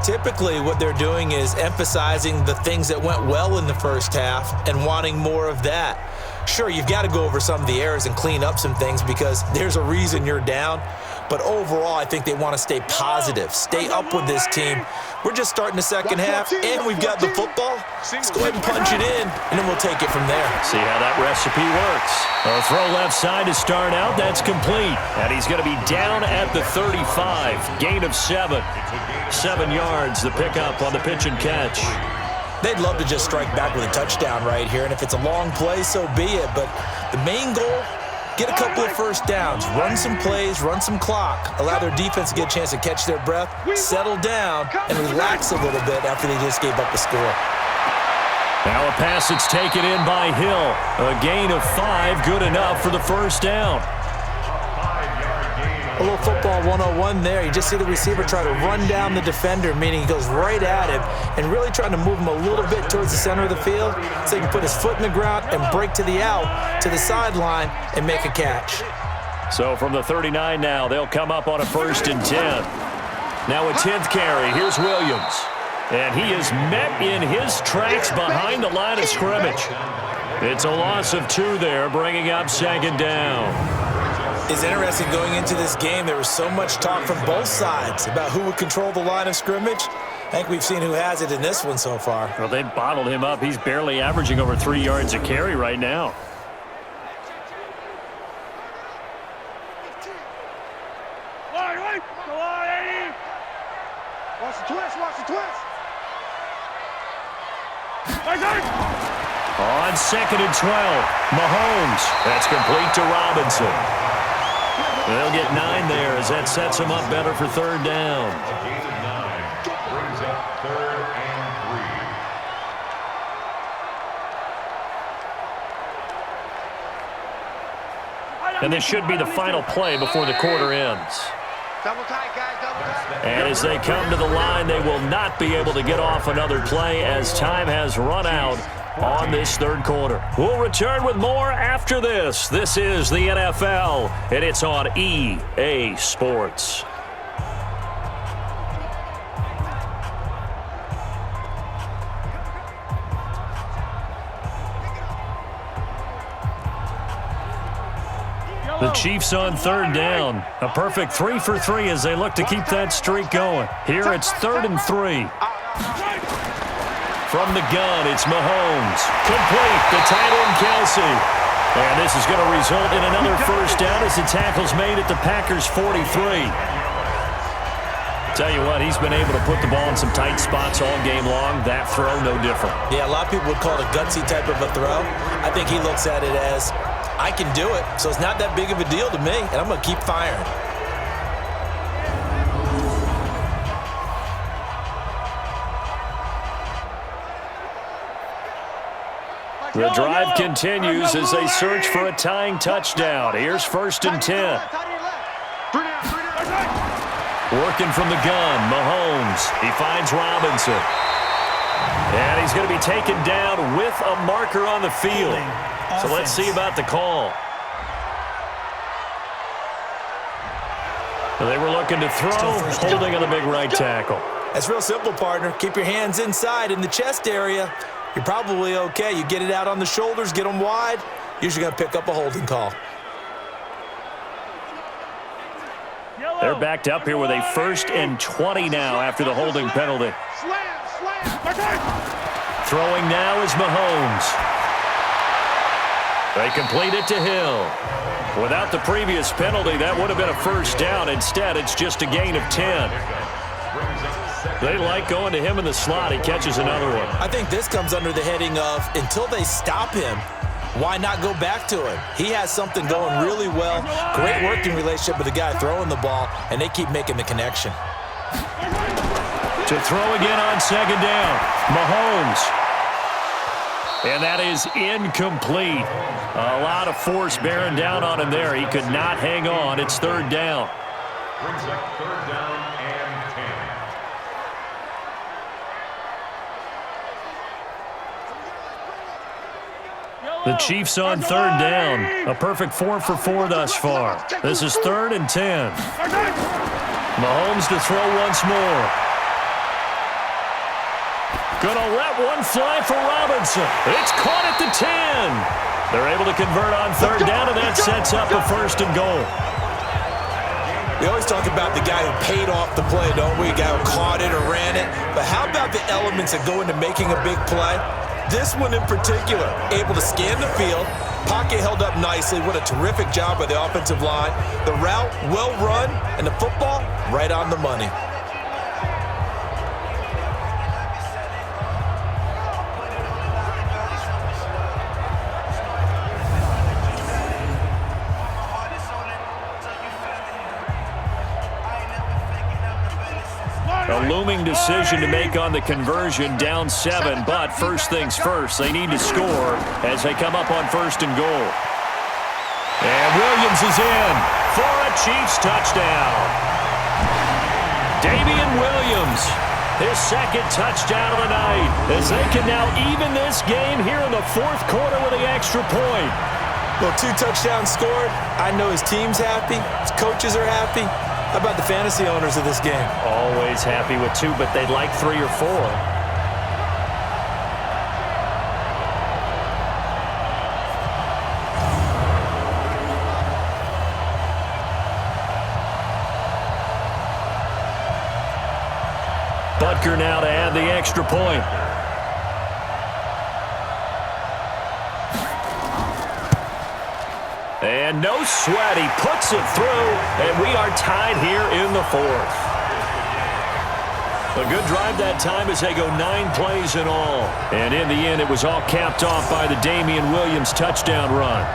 Typically, what they're doing is emphasizing the things that went well in the first half and wanting more of that. Sure, you've got to go over some of the errors and clean up some things because there's a reason you're down. But overall, I think they want to stay positive, stay up with this team. We're just starting the second half, and we've got the football. Let's go ahead and punch it in, and then we'll take it from there. See how that recipe works. A throw left side to start out. That's complete. And he's going to be down at the 35. Gain of 7. 7 yards, the pickup on the pitch and catch. They'd love to just strike back with a touchdown right here, and if it's a long play, so be it. But the main goal, get a couple of first downs, run some plays, run some clock, allow their defense to get a chance to catch their breath, settle down, and relax a little bit after they just gave up the score. Now a pass that's taken in by Hill. A gain of 5, good enough for the first down. A little football 101 there. You just see the receiver try to run down the defender, meaning he goes right at him and really trying to move him a little bit towards the center of the field so he can put his foot in the ground and break to the out, to the sideline, and make a catch. So from the 39 now, they'll come up on a 1st and 10. Now a 10th carry. Here's Williams. And he is met in his tracks behind the line of scrimmage. It's a loss of 2 there, bringing up 2nd down. It's interesting going into this game. There was so much talk from both sides about who would control the line of scrimmage. I think we've seen who has it in this one so far. Well, they bottled him up. He's barely averaging over 3 yards a carry right now. Watch the twist, watch the twist. On 2nd and 12, Mahomes. That's complete to Robinson. They'll get 9 there as that sets them up better for 3rd down. A gain of 9 brings up 3rd and 3. And this should be the final play before the quarter ends. Double tight, guys, double tight. And as they come to the line, they will not be able to get off another play as time has run out on this 3rd quarter. We'll return with more after this. This is the NFL, and it's on EA Sports. The Chiefs on third down. A perfect 3 for 3 as they look to keep that streak going. Here it's 3rd and 3. From the gun, it's Mahomes. Complete to tight end Kelsey. And this is going to result in another first down as the tackle's made at the Packers' 43. Tell you what, he's been able to put the ball in some tight spots all game long. That throw, no different. Yeah, a lot of people would call it a gutsy type of a throw. I think he looks at it as, I can do it, so it's not that big of a deal to me, and I'm going to keep firing. The drive continues as they search for a tying touchdown. Here's 1st and 10. Working from the gun, Mahomes. He finds Robinson. And he's going to be taken down with a marker on the field. So let's see about the call. They were looking to throw, holding on the big right tackle. That's real simple, partner. Keep your hands inside in the chest area. You're probably okay. You get it out on the shoulders, get them wide. Usually going to pick up a holding call. They're backed up here with a 1st and 20 now after the holding penalty. Throwing now is Mahomes. They complete it to Hill. Without the previous penalty, that would have been a first down. Instead, it's just a gain of 10. They like going to him in the slot. He catches another one. I think this comes under the heading of, until they stop him, why not go back to him? He has something going really well. Great working relationship with the guy throwing the ball, and they keep making the connection. To throw again on 2nd down, Mahomes. And that is incomplete. A lot of force bearing down on him there. He could not hang on. It's 3rd down. Brings up 3rd down and 10. The Chiefs on 3rd down. A perfect 4 for 4 thus far. This is 3rd and 10. Mahomes to throw once more. Gonna let one fly for Robinson. It's caught at the 10. They're able to convert on 3rd down, and that sets up a 1st and goal. We always talk about the guy who paid off the play, don't we? The guy who caught it or ran it. But how about the elements that go into making a big play? This one in particular, able to scan the field, pocket held up nicely. What a terrific job by the offensive line. The route, well run, and the football, right on the money. A looming decision to make on the conversion, down 7, but first things first, they need to score as they come up on 1st and goal. And Williams is in for a Chiefs touchdown. Damian Williams, his 2nd touchdown of the night, as they can now even this game here in the 4th quarter with the extra point. Well, 2 touchdowns scored. I know his team's happy. His coaches are happy. How about the fantasy owners of this game? Always happy with 2, but they'd like 3 or 4. Butker now to add the extra point. And no sweat, he puts it through, and we are tied here in the 4th. A good drive that time as they go 9 plays in all. And in the end, it was all capped off by the Damian Williams touchdown run.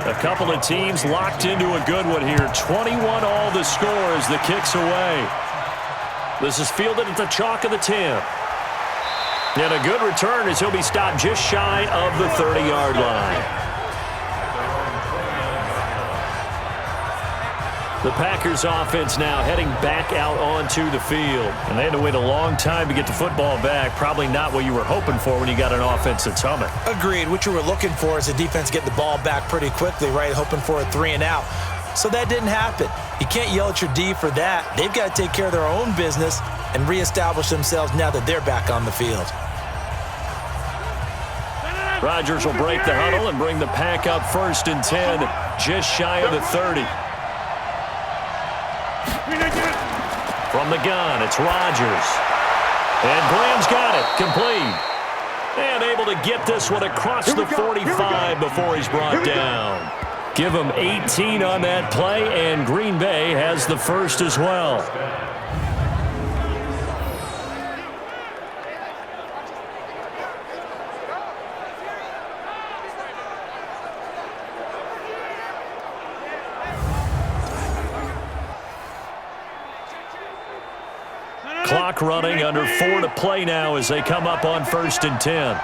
A couple of teams locked into a good one here. 21 all the score as the kick's away. This is fielded at the chalk of the 10. And a good return as he'll be stopped just shy of the 30-yard line. The Packers offense now heading back out onto the field. And they had to wait a long time to get the football back. Probably not what you were hoping for when you got an offense that's humming. Agreed. What you were looking for is the defense get the ball back pretty quickly, right? Hoping for a 3-and-out. So that didn't happen. You can't yell at your D for that. They've got to take care of their own business and reestablish themselves now that they're back on the field. Rodgers will break the huddle and bring the pack up 1st and 10, just shy of the 30. From the gun, it's Rodgers. And Graham's got it, complete. And able to get this one across the 45 before he's brought down. Give him 18 on that play, and Green Bay has the first as well. Clock running, under 4 to play now as they come up on 1st and 10.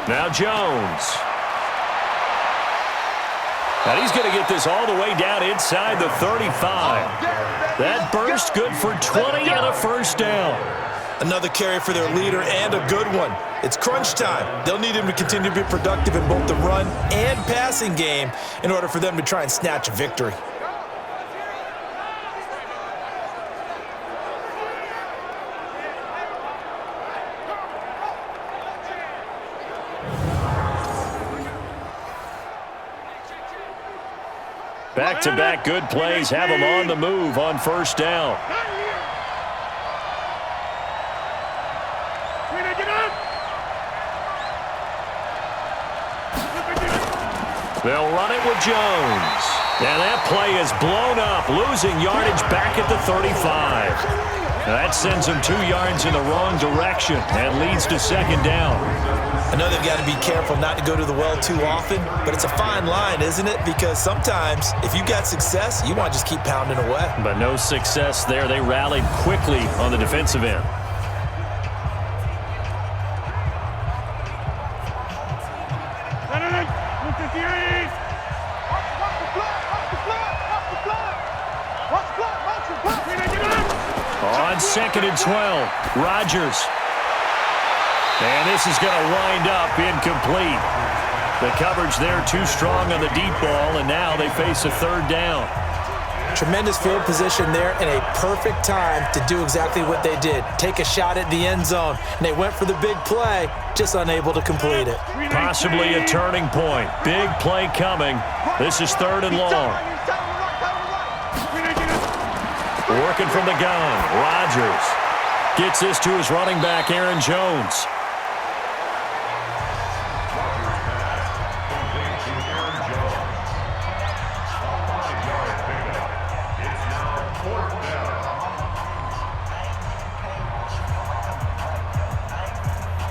Now Jones. And he's going to get this all the way down inside the 35. That burst good for 20 and a first down. Another carry for their leader and a good one. It's crunch time. They'll need him to continue to be productive in both the run and passing game in order for them to try and snatch a victory. Back-to-back good plays have them on the move on 1st down. They'll run it with Jones. And that play is blown up, losing yardage back at the 35. That sends them 2 yards in the wrong direction and leads to 2nd down. I know they've got to be careful not to go to the well too often, but it's a fine line, isn't it? Because sometimes if you got success, you want to just keep pounding away. But no success there. They rallied quickly on the defensive end. On 2nd and 12, Rodgers. And this is going to wind up incomplete. The coverage there too strong on the deep ball, and now they face a 3rd down. Tremendous field position there and a perfect time to do exactly what they did. Take a shot at the end zone, and they went for the big play, just unable to complete it. Possibly a turning point. Big play coming. This is 3rd and long. Working from the gun, Rodgers gets this to his running back, Aaron Jones.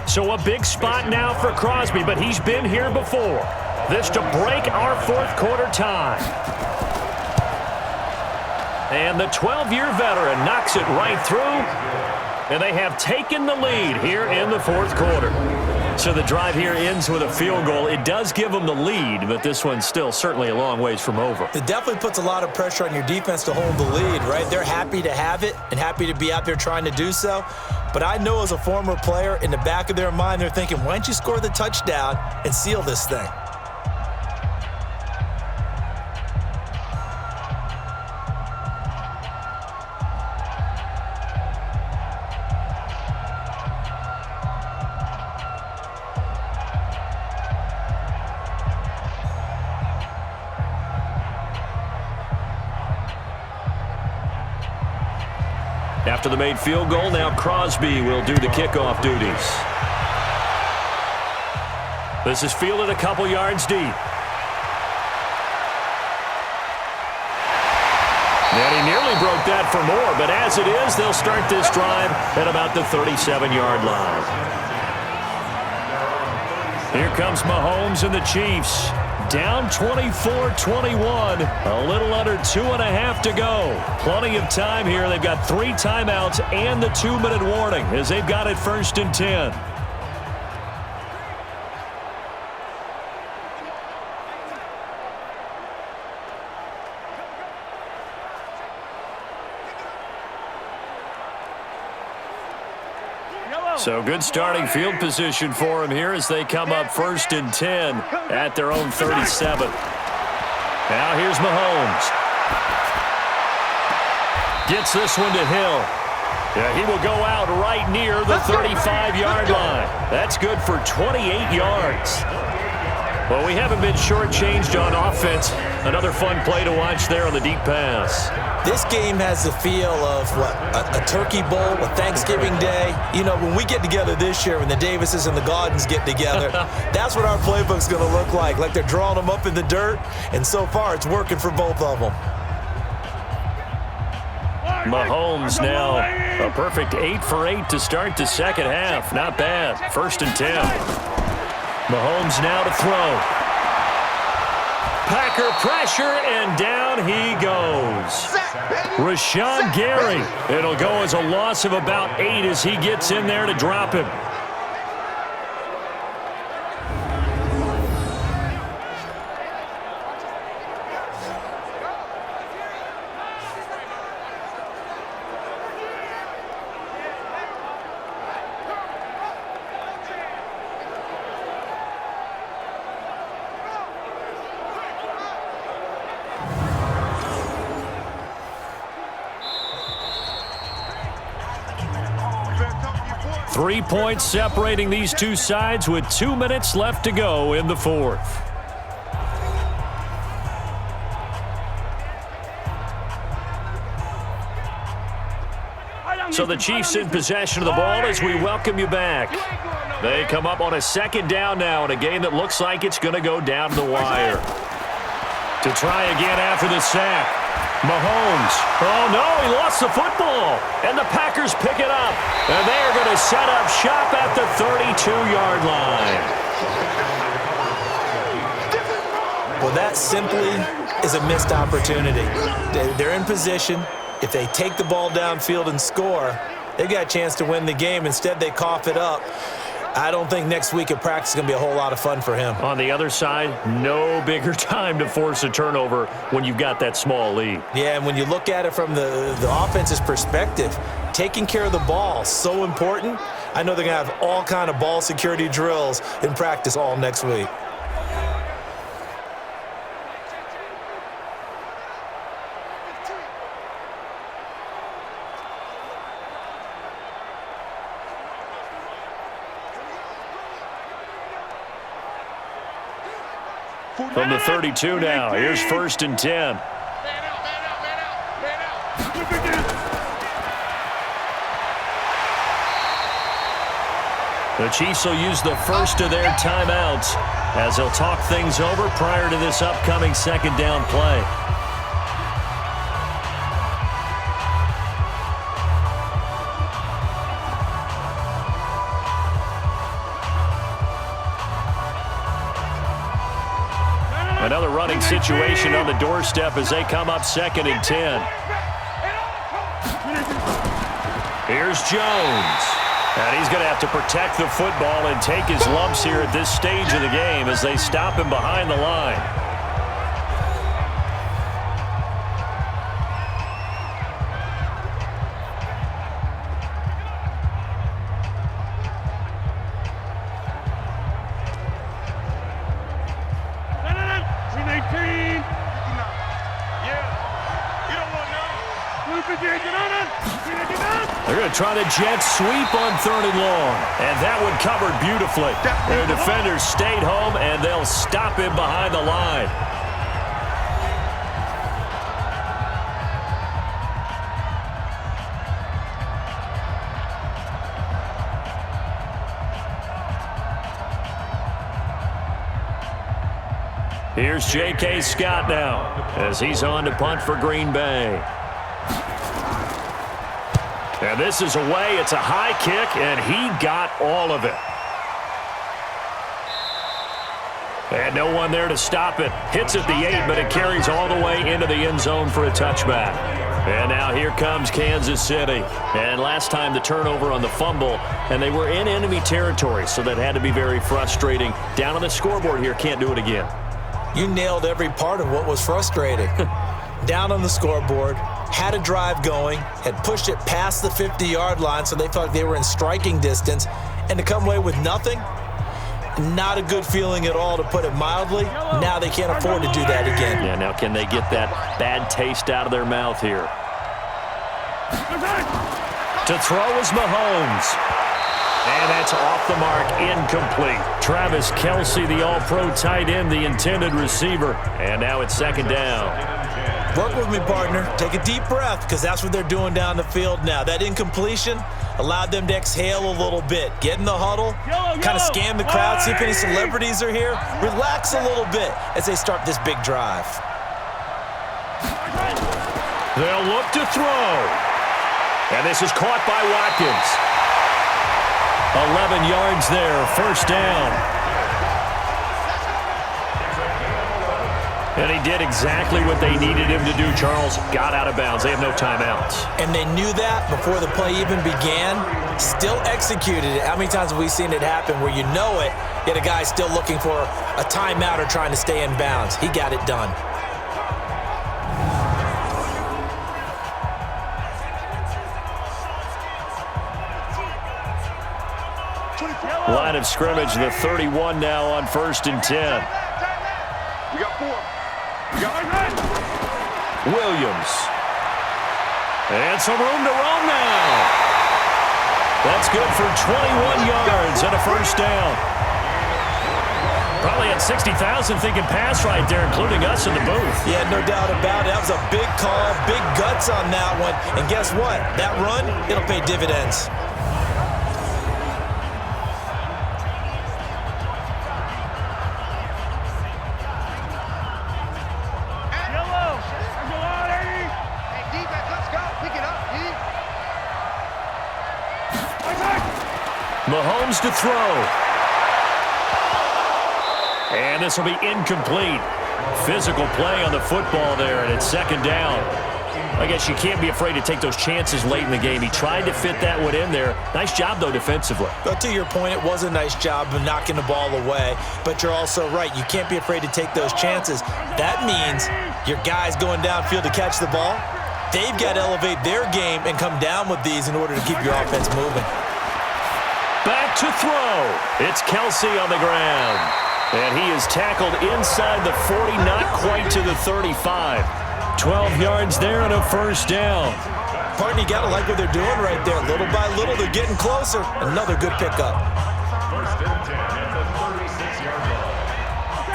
So a big spot now for Crosby, but he's been here before. This to break our 4th quarter tie. And the 12-year veteran knocks it right through, and they have taken the lead here in the 4th quarter. So the drive here ends with a field goal. It does give them the lead, but this one's still certainly a long ways from over. It definitely puts a lot of pressure on your defense to hold the lead, right? They're happy to have it and happy to be out there trying to do so. But I know as a former player, in the back of their mind, they're thinking, why don't you score the touchdown and seal this thing? After the made field goal, now Crosby will do the kickoff duties. This is fielded a couple yards deep. And he nearly broke that for more, but as it is, they'll start this drive at about the 37-yard line. Here comes Mahomes and the Chiefs. Down 24-21. A little under 2.5 to go. Plenty of time here. They've got 3 timeouts and the 2-minute warning as they've got it 1st and 10. So good starting field position for him here as they come up 1st and 10 at their own 37. Now here's Mahomes. Gets this one to Hill. Yeah, he will go out right near the 35-yard line. That's good for 28 yards. Well, we haven't been shortchanged on offense. Another fun play to watch there on the deep pass. This game has the feel of, a Turkey Bowl, a Thanksgiving Day. You know, when we get together this year, when the Davises and the Gaudens get together, that's what our playbook's going to look like they're drawing them up in the dirt, and so far it's working for both of them. Mahomes now a perfect 8 for 8 to start the second half. Not bad. 1st and 10. Mahomes now to throw. Packer pressure, and down he goes. Rashawn Gary. It'll go as a loss of about 8 as he gets in there to drop him. Three points separating these two sides with 2 minutes left to go in the 4th. So the Chiefs in possession of the ball as we welcome you back. They come up on a 2nd down now in a game that looks like it's going to go down to the wire. To try again after the sack. Mahomes. Oh, no, he lost the football. And the Packers pick it up. And they are going to set up shop at the 32-yard line. Well, that simply is a missed opportunity. They're in position. If they take the ball downfield and score, they've got a chance to win the game. Instead, they cough it up. I don't think next week at practice is going to be a whole lot of fun for him. On the other side, no bigger time to force a turnover when you've got that small lead. Yeah, and when you look at it from the offense's perspective, taking care of the ball, so important. I know they're going to have all kind of ball security drills in practice all next week. From the 32 now, here's 1st and 10. The Chiefs will use the first of their timeouts as they'll talk things over prior to this upcoming 2nd down play. Another running situation on the doorstep as they come up 2nd and 10. Here's Jones. And he's going to have to protect the football and take his lumps here at this stage of the game as they stop him behind the line. They're going to try the jet sweep on 3rd and long. And that one covered beautifully. Their defenders stayed home, and they'll stop him behind the line. Here's J.K. Scott now as he's on to punt for Green Bay. And this is away. It's a high kick, and he got all of it. And no one there to stop it. Hits at the 8, but it carries all the way into the end zone for a touchback. And now here comes Kansas City. And last time the turnover on the fumble, and they were in enemy territory, so that had to be very frustrating. Down on the scoreboard here, can't do it again. You nailed every part of what was frustrating. Down on the scoreboard, had a drive going, had pushed it past the 50-yard line, so they felt like they were in striking distance, and to come away with nothing, not a good feeling at all, to put it mildly. Now they can't afford to do that again. Yeah, now can they get that bad taste out of their mouth here? To throw is Mahomes. And that's off the mark, incomplete. Travis Kelce, the all-pro tight end, the intended receiver. And now it's second down. Work with me, partner. Take a deep breath, because that's what they're doing down the field now. That incompletion allowed them to exhale a little bit. Get in the huddle, kind of scan the crowd, see if any celebrities are here. Relax a little bit as they start this big drive. They'll look to throw. And this is caught by Watkins. 11 yards there, first down. And he did exactly what they needed him to do, Charles. Got out of bounds. They have no timeouts. And they knew that before the play even began. Still executed it. How many times have we seen it happen where you know it, yet a guy's still looking for a timeout or trying to stay in bounds? He got it done. Line of scrimmage, the 31 now on 1st and 10. We got 4. Williams. And some room to roam now. That's good for 21 yards and a first down. Probably had 60,000 thinking pass right there, including us in the booth. Yeah, no doubt about it. That was a big call, big guts on that one. And guess what? That run, it'll pay dividends. Mahomes to throw. And this will be incomplete. Physical play on the football there, and it's second down. I guess you can't be afraid to take those chances late in the game. He tried to fit that one in there. Nice job, though, defensively. But to your point, it was a nice job of knocking the ball away. But you're also right. You can't be afraid to take those chances. That means your guys going downfield to catch the ball, they've got to elevate their game and come down with these in order to keep your offense moving. Back to throw. It's Kelce on the ground. And he is tackled inside the 40, not quite to the 35. 12 yards there and a first down. Partner, you got to like what they're doing right there. Little by little, they're getting closer. Another good pickup.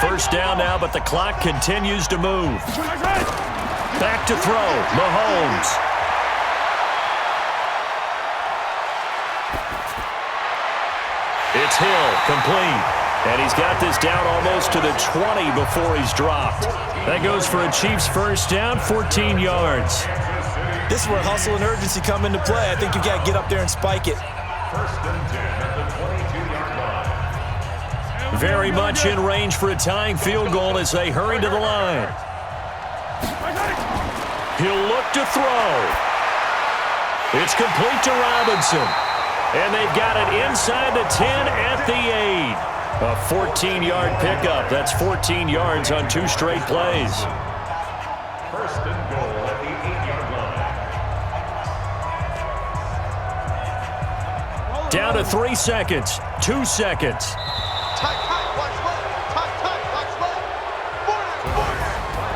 First down now, but the clock continues to move. Back to throw. Mahomes. It's Hill, complete. And he's got this down almost to the 20 before he's dropped. That goes for a Chiefs first down, 14 yards. This is where hustle and urgency come into play. I think you've got to get up there and spike it. Very much in range for a tying field goal as they hurry to the line. He'll look to throw. It's complete to Robinson. And they've got it inside the 10 at the 8. A 14-yard pickup. That's 14 yards on 2 straight plays. First and goal at the 8-yard line. Down to 3 seconds. 2 seconds.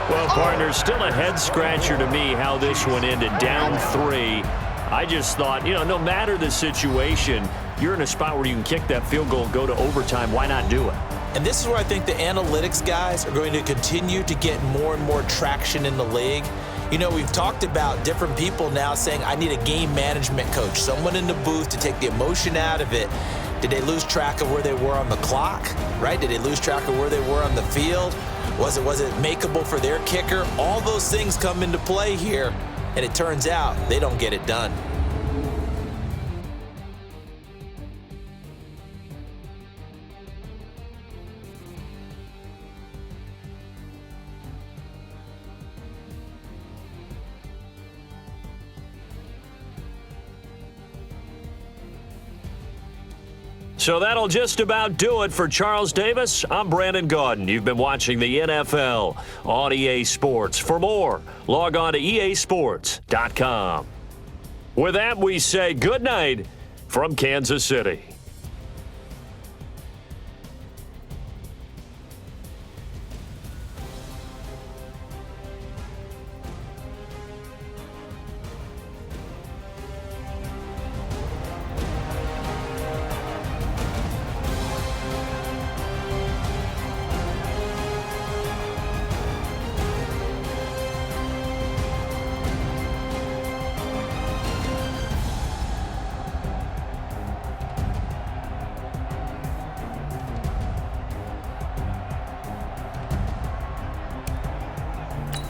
Well, partner, still a head-scratcher to me how this one ended. Down 3. I just thought, no matter the situation, you're in a spot where you can kick that field goal and go to overtime. Why not do it? And this is where I think the analytics guys are going to continue to get more and more traction in the league. We've talked about different people now saying, I need a game management coach, someone in the booth to take the emotion out of it. Did they lose track of where they were on the clock, right? Did they lose track of where they were on the field? Was it makeable for their kicker? All those things come into play here, and it turns out they don't get it done. So that'll just about do it for Charles Davis. I'm Brandon Gaudin. You've been watching the NFL on EA Sports. For more, log on to easports.com. With that, we say good night from Kansas City.